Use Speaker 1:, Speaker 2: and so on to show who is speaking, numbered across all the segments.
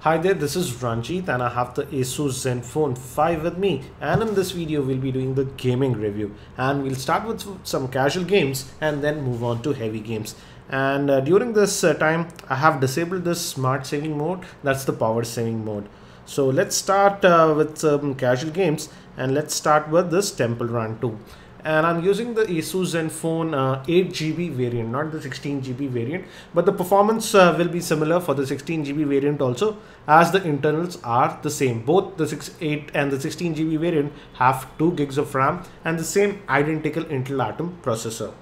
Speaker 1: Hi there, this is Ranjit and I have the Asus Zenfone 5 with me, and in this video we'll be doing the gaming review, and we'll start with some casual games and then move on to heavy games. And during this time I have disabled this smart saving mode, that's the power saving mode. So let's start with some casual games, and let's start with this Temple Run 2. And I'm using the Asus Zenfone 8GB variant, not the 16GB variant, but the performance will be similar for the 16GB variant also, as the internals are the same. Both the 8 and the 16GB variant have 2 gigs of RAM and the same identical Intel Atom processor.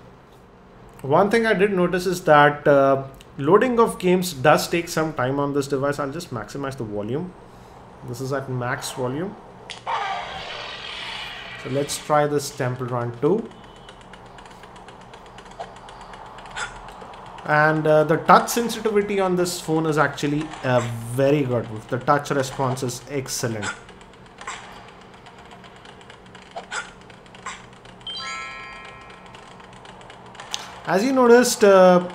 Speaker 1: One thing I did notice is that loading of games does take some time on this device. I'll just maximize the volume. This is at max volume. So let's try this Temple Run 2. And the touch sensitivity on this phone is actually very good. The touch response is excellent. As you noticed, the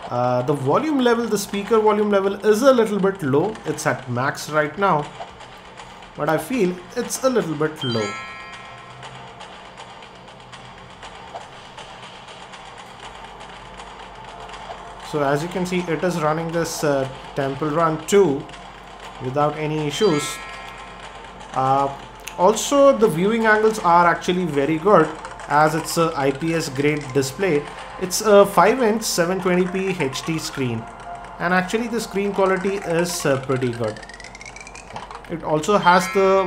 Speaker 1: volume level, the speaker volume level is a little bit low. It's at max right now, but I feel it's a little bit low. So as you can see, it is running this Temple Run 2 without any issues. Also, the viewing angles are actually very good, as it's a IPS grade display. It's a 5-inch 720p HD screen, and actually the screen quality is pretty good. It also has the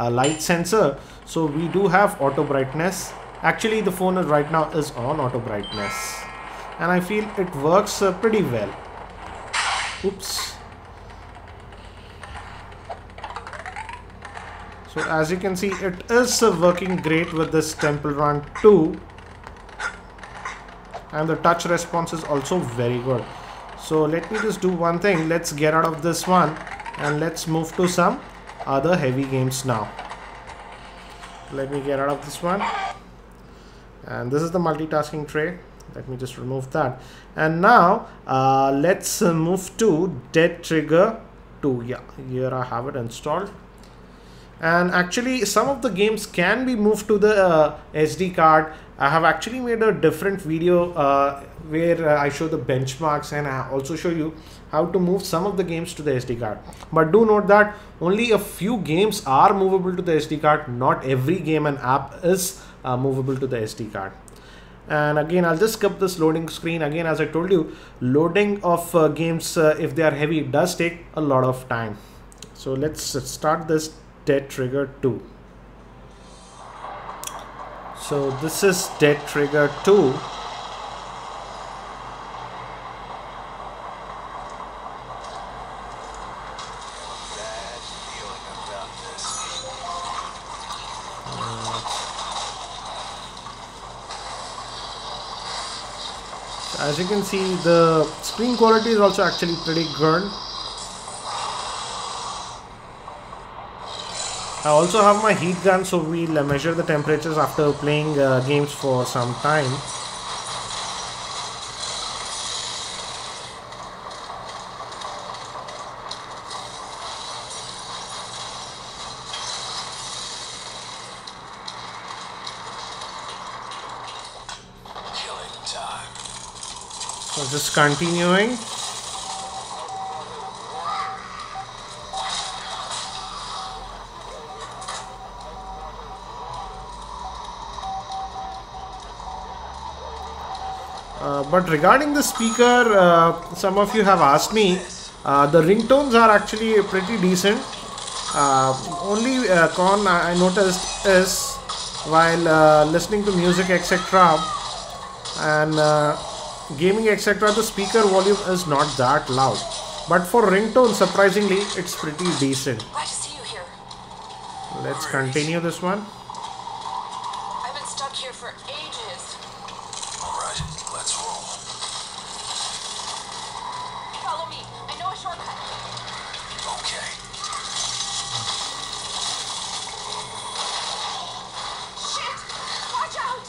Speaker 1: light sensor, so we do have auto brightness. Actually, the phone right now is on auto brightness, and I feel it works pretty well. Oops. So as you can see, it is working great with this Temple Run 2, and the touch response is also very good. So let me just do one thing. Let's get out of this one and let's move to some other heavy games now. Let me get out of this one, and this is the multitasking tray. Let me just remove that. And now let's move to Dead Trigger 2. Yeah, here I have it installed. And actually some of the games can be moved to the SD card. I have actually made a different video where I show the benchmarks, and I also show you how to move some of the games to the SD card. But do note that only a few games are movable to the SD card. Not every game and app is movable to the SD card. And again, I'll just skip this loading screen. Again, as I told you, loading of games, if they are heavy, it does take a lot of time. So let's start this Dead Trigger 2. So this is Dead Trigger 2. As you can see, the screen quality is also actually pretty good. I also have my heat gun, so we'll measure the temperatures after playing games for some time. So just continuing. But regarding the speaker, some of you have asked me, the ringtones are actually pretty decent. Only con I noticed is while listening to music, etc., and gaming, etc., the speaker volume is not that loud. But for ringtone, surprisingly, it's pretty decent.
Speaker 2: Glad to see you here.
Speaker 1: Let's continue this one.
Speaker 2: I've been stuck here for ages.
Speaker 3: Alright, let's roll.
Speaker 2: Follow me. I know a shortcut.
Speaker 3: Okay.
Speaker 2: Shit! Watch out!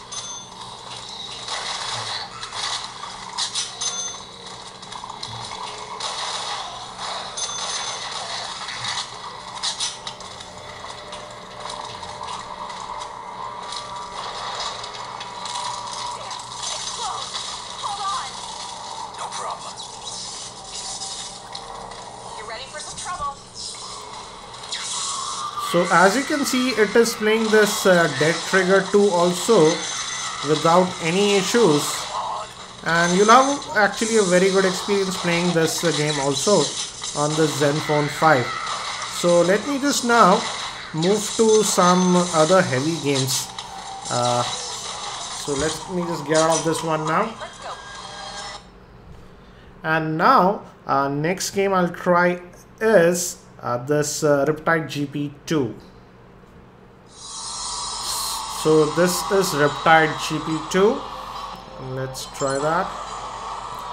Speaker 1: So as you can see, it is playing this Dead Trigger 2 also without any issues, and you'll have actually a very good experience playing this game also on the Zenfone 5. So let me just now move to some other heavy games. So let me just get out of this one now.
Speaker 2: Let's go.
Speaker 1: And now next game I'll try is this Riptide GP2. So this is Riptide GP2. Let's try that.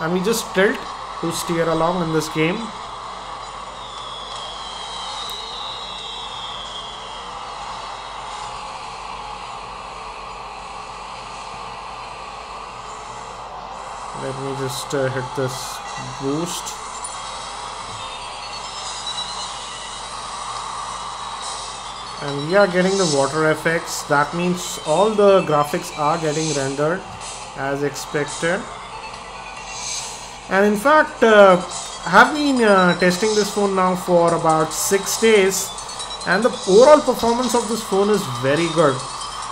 Speaker 1: And we just tilt to steer along in this game. Let me just hit this boost. And we are getting the water effects. That means all the graphics are getting rendered as expected. And in fact, I have been testing this phone now for about 6 days, and the overall performance of this phone is very good.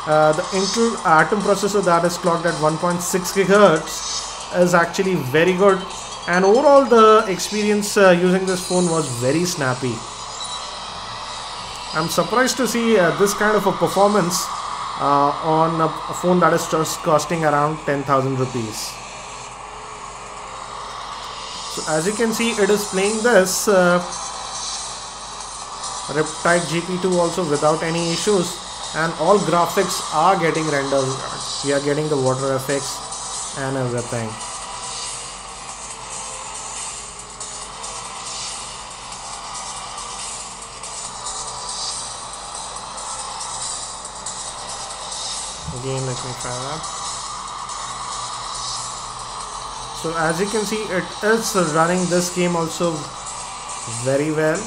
Speaker 1: The Intel Atom processor that is clocked at 1.6 GHz is actually very good, and overall the experience using this phone was very snappy. I'm surprised to see this kind of a performance on a phone that is just costing around 10,000 rupees. So as you can see, it is playing this Riptide GP2 also without any issues, and all graphics are getting rendered. We are getting the water effects and everything. Again, let me try that. So as you can see, it is running this game also very well.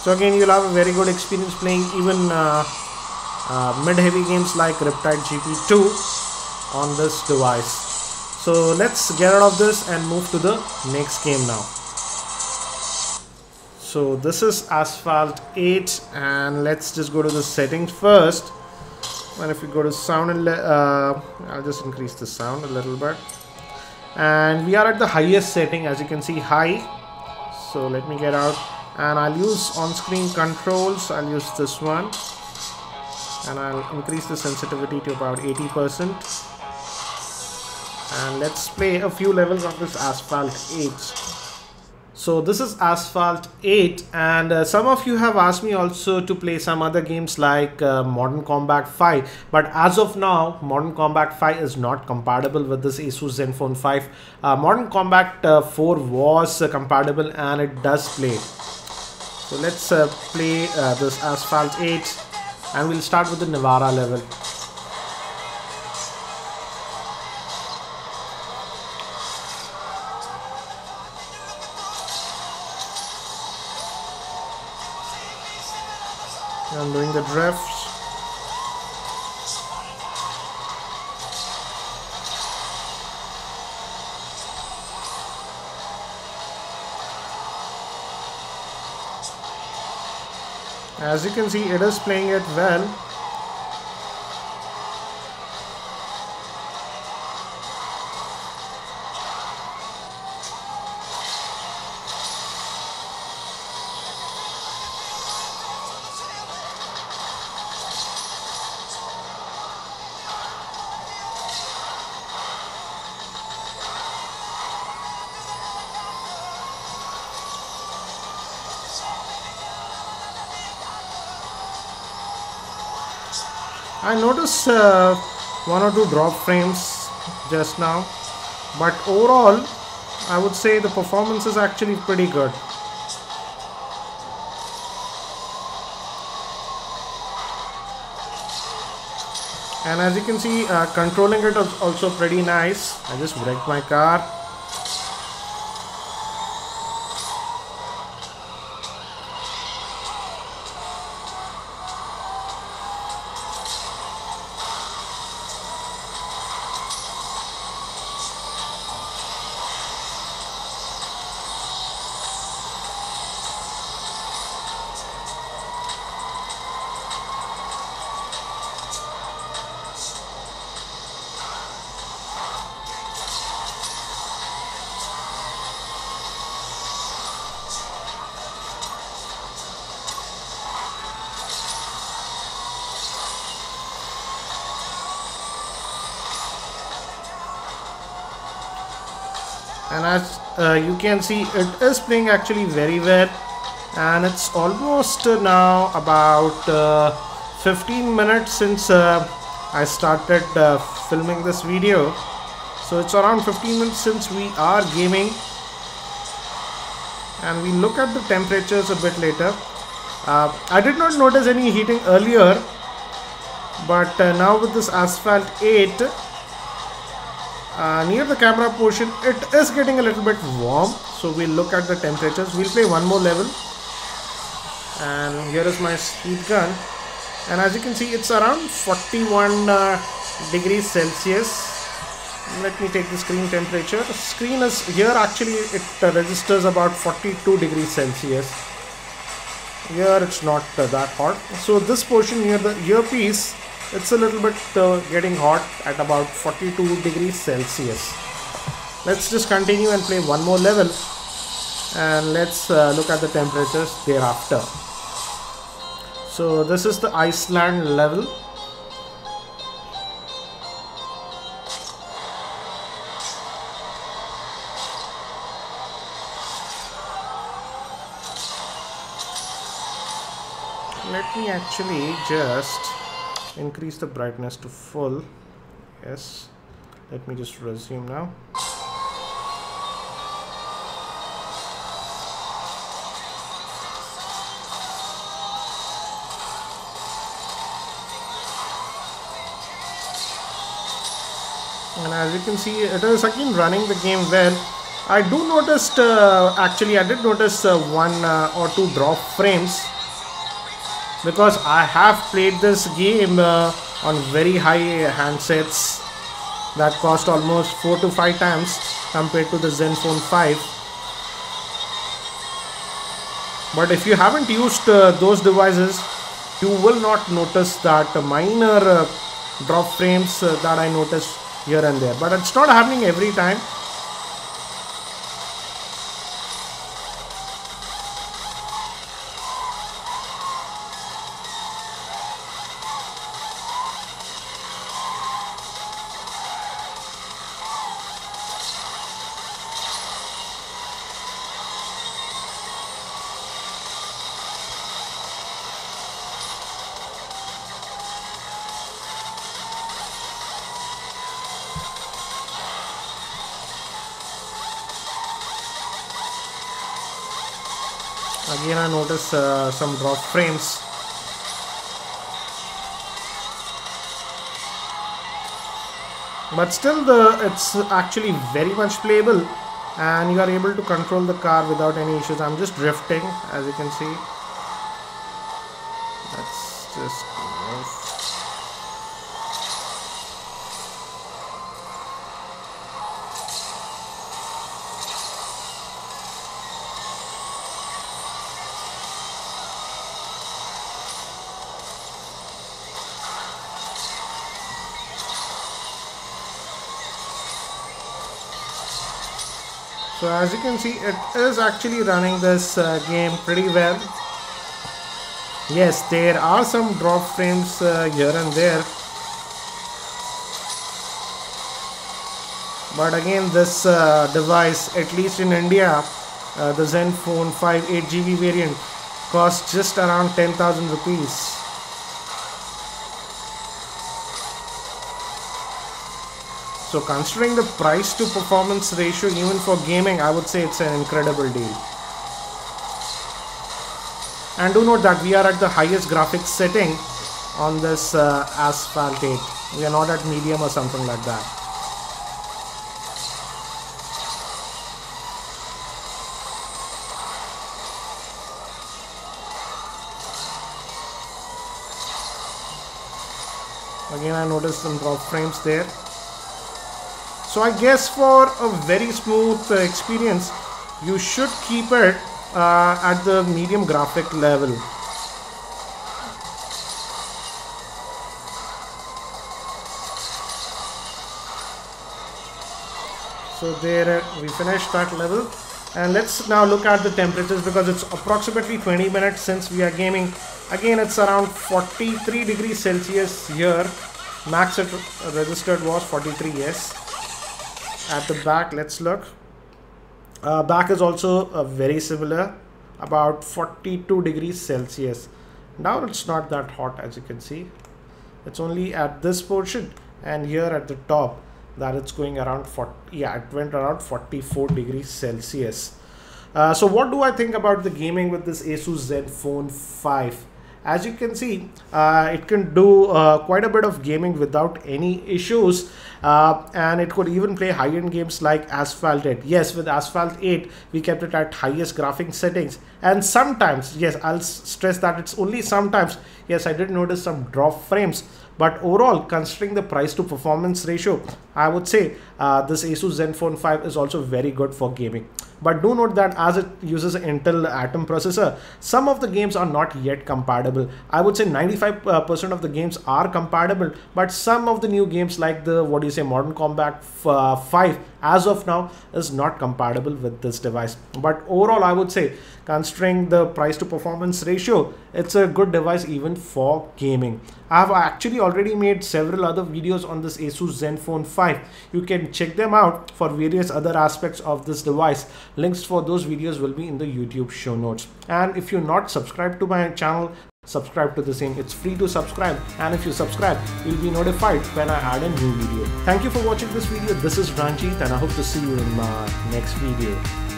Speaker 1: So again, you'll have a very good experience playing even mid-heavy games like Riptide GP2 on this device. So let's get out of this and move to the next game now. So this is Asphalt VIII, and let's just go to the settings first. And if we go to sound, and I'll just increase the sound a little bit. And we are at the highest setting, as you can see, high. So let me get out, and I'll use on-screen controls. I'll use this one, and I'll increase the sensitivity to about 80%. And let's play a few levels of this Asphalt VIII. So this is Asphalt VIII, and some of you have asked me also to play some other games like Modern Combat 5, but as of now Modern Combat 5 is not compatible with this Asus Zenfone 5. Modern Combat 4 was compatible and it does play. So let's play this Asphalt VIII, and we'll start with the Navara level. I'm doing the drifts. As you can see, it is playing it well. I noticed one or two drop frames just now, but overall I would say the performance is actually pretty good. And as you can see, controlling it is also pretty nice. I just wrecked my car. and as you can see, it is playing actually very well, and it's almost now about 15 minutes since I started filming this video. So it's around 15 minutes since we are gaming, and we look at the temperatures a bit later. I did not notice any heating earlier, but now with this Asphalt VIII, near the camera portion, it is getting a little bit warm. So we'll look at the temperatures. We'll play one more level, and here is my speed gun, and as you can see, it's around 41 degrees Celsius. Let me take the screen temperature. The screen is here, actually it registers about 42 degrees Celsius. Here it's not that hot. So this portion near the earpiece, it's a little bit getting hot at about 42 degrees Celsius. Let's just continue and play one more level, and let's look at the temperatures thereafter. So this is the Iceland level. Let me actually just increase the brightness to full. Yes, let me just resume now. And as you can see, it is again running the game well. I do noticed, actually I did notice one or two drop frames, because I have played this game on very high handsets that cost almost 4 to 5 times compared to the Zenfone 5. But if you haven't used those devices, you will not notice that minor drop frames that I noticed here and there. But it's not happening every time. Again, I notice some drop frames. But still, it's actually very much playable, and you are able to control the car without any issues. I'm just drifting, as you can see. Let's just move. So as you can see, it is actually running this game pretty well. Yes, there are some drop frames here and there. But again, this device, at least in India, the Zenfone 5 8GB variant, costs just around 10,000 rupees. So considering the price to performance ratio even for gaming, I would say it's an incredible deal. And do note that we are at the highest graphics setting on this Asphalt VIII. We are not at medium or something like that. Again, I noticed some drop frames there. So I guess for a very smooth experience, you should keep it at the medium graphic level. So there we finished that level, and let's now look at the temperatures, because it's approximately 20 minutes since we are gaming. Again, it's around 43 degrees Celsius here. Max it registered was 43, yes. At the back, let's look. Back is also very similar, about 42 degrees Celsius. Now it's not that hot, as you can see. It's only at this portion and here at the top that it's going around 40. Yeah, it went around 44 degrees Celsius. So what do I think about the gaming with this Asus Zenfone 5? As you can see, it can do quite a bit of gaming without any issues, and it could even play high-end games like Asphalt VIII. Yes, with Asphalt VIII, we kept it at highest graphics settings, and sometimes, yes, I'll stress that it's only sometimes, yes, I did notice some drop frames. But overall, considering the price to performance ratio, I would say this Asus Zenfone 5 is also very good for gaming. But do note that as it uses an Intel Atom processor, some of the games are not yet compatible. I would say 95% of the games are compatible, but some of the new games like the Modern Combat 5 as of now is not compatible with this device. But overall, I would say considering the price to performance ratio, it's a good device even for gaming. I have actually already made several other videos on this Asus Zenfone 5. You can check them out for various other aspects of this device. Links for those videos will be in the YouTube show notes. And if you're not subscribed to my channel, subscribe to the same. It's free to subscribe, and if you subscribe, you'll be notified when I add a new video. Thank you for watching this video. This is Ranjit, and I hope to see you in my next video.